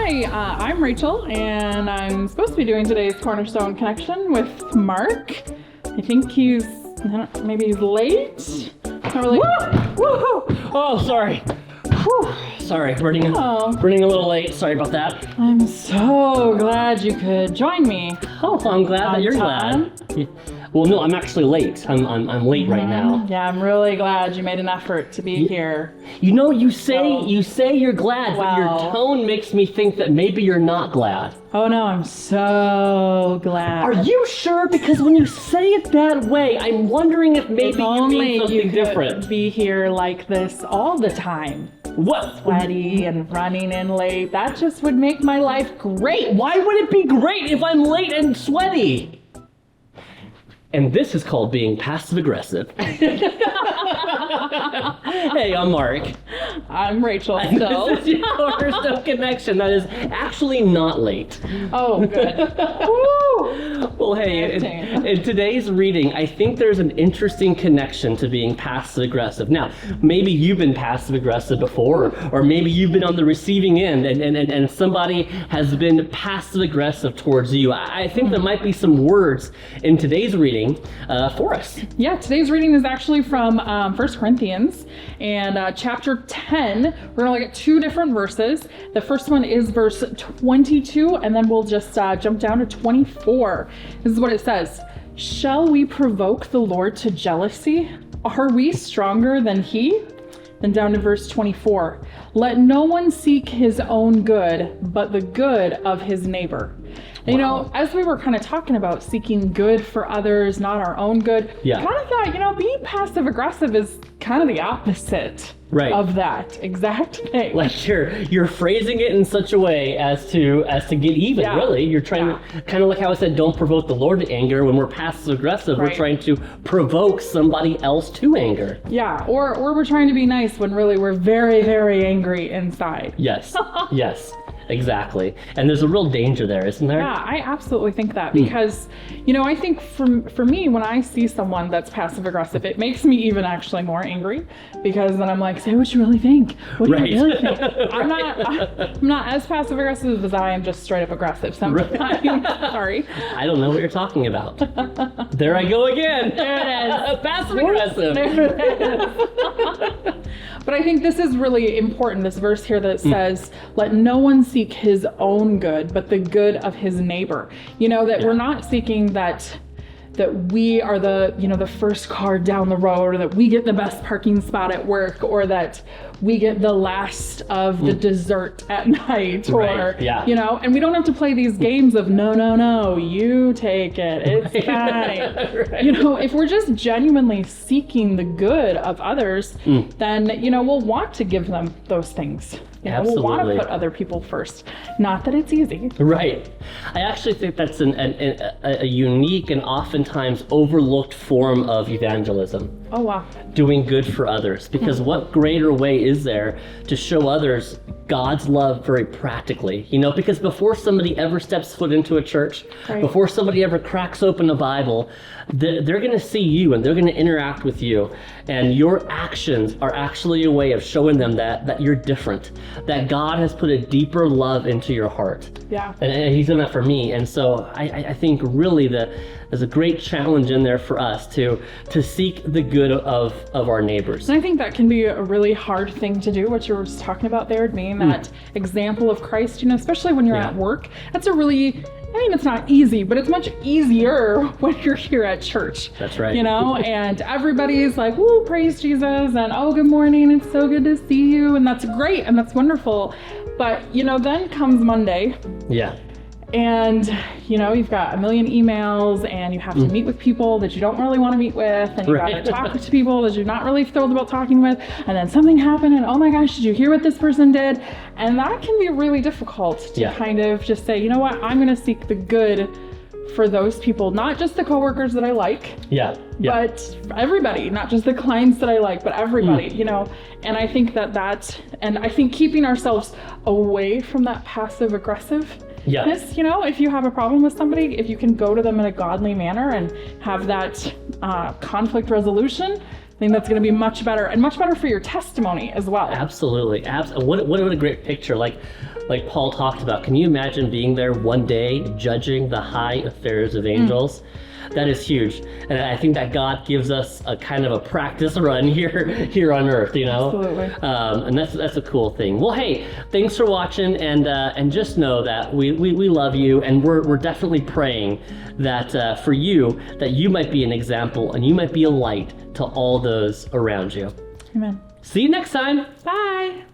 Hi, I'm Rachel, and I'm supposed to be doing today's Cornerstone connection with Mark. I think maybe he's late. Not really. Woo! Oh, sorry. Whew. Sorry, running a little late. Sorry about that. I'm so glad you could join me. Oh, I'm glad that you're glad. Well, no, I'm actually late. I'm late right now. Yeah, I'm really glad you made an effort to be here. You know, you say you're glad, but your tone makes me think that maybe you're not glad. Oh no, I'm so glad. Are you sure? Because when you say it that way, I'm wondering if maybe you mean something different. Be here like this all the time. What? Sweaty and running in late. That just would make my life great. Why would it be great if I'm late and sweaty? And this is called being passive-aggressive. Hey, I'm Mark. I'm Rachel, so. This is your Cornerstone connection that is actually not late. Oh, good. Woo! Well, hey, in today's reading, I think there's an interesting connection to being passive-aggressive. Now, maybe you've been passive-aggressive before, or maybe you've been on the receiving end and somebody has been passive-aggressive towards you. I think there might be some words in today's reading for us. Yeah, today's reading is actually from 1 Corinthians and chapter 10. We're going to look at two different verses. The first one is verse 22, and then we'll just jump down to 24. This is what it says. Shall we provoke the Lord to jealousy? Are we stronger than he? Then down to verse 24. Let no one seek his own good, but the good of his neighbor. And, you know, as we were kind of talking about seeking good for others, not our own good, kind of thought, being passive aggressive is kind of the opposite of that exact thing. Like you're phrasing it in such a way as to get even, really. You're trying to, kind of like how I said, don't provoke the Lord to anger. When we're passive aggressive, we're trying to provoke somebody else to anger. Yeah, or we're trying to be nice when really we're very, very angry inside. Yes, yes. Exactly. And there's a real danger there, isn't there? Yeah, I absolutely think that because, I think for me, when I see someone that's passive aggressive, it makes me even actually more angry because then I'm like, say what you really think. What do you really think? I'm not as passive aggressive as I am just straight up aggressive sometimes. Sorry. I don't know what you're talking about. There I go again. There it is. Passive aggressive. There it is. But I think this is really important, this verse here that says, let no one seek his own good, but the good of his neighbor. That we're not seeking that we are the first car down the road, or that we get the best parking spot at work, or that we get the last of the dessert at night, or, and we don't have to play these games of no, you take it, it's fine. If we're just genuinely seeking the good of others, then, we'll want to give them those things. We'll want to put other people first. Not that it's easy. Right. I actually think that's a unique and oftentimes overlooked form of evangelism. Oh, wow. Doing good for others. Because what greater way is there to show others God's love very practically? Because before somebody ever steps foot into a church, before somebody ever cracks open a Bible, they're going to see you and they're going to interact with you. And your actions are actually a way of showing them that you're different, that God has put a deeper love into your heart. Yeah. And he's done that for me. And so I think really there's a great challenge in there for us to seek the good of our neighbors. And I think that can be a really hard thing to do, what you were just talking about there, being that example of Christ, especially when you're at work. That's it's not easy, but it's much easier when you're here at church. That's right. And everybody's like, woo, praise Jesus, and oh, good morning, it's so good to see you, and that's great, and that's wonderful. But, then comes Monday. Yeah. And, you've got a million emails, and you have to meet with people that you don't really want to meet with, and you got to talk to people that you're not really thrilled about talking with, and then something happened, and oh my gosh, did you hear what this person did? And that can be really difficult to kind of just say, you know what, I'm going to seek the good for those people, not just the coworkers that I like, but everybody, not just the clients that I like, but everybody, and I think and I think keeping ourselves away from that passive aggressive. Yes. If you have a problem with somebody, if you can go to them in a godly manner and have that conflict resolution, I think that's going to be much better, and much better for your testimony as well. Absolutely. What a great picture. Like Paul talked about. Can you imagine being there one day judging the high affairs of angels? That is huge. And I think that God gives us a kind of a practice run here on earth, you know? Absolutely. And that's a cool thing. Well, hey, thanks for watching, and just know that we love you, and we're definitely praying that for you, that you might be an example and you might be a light to all those around you. Amen. See you next time. Bye.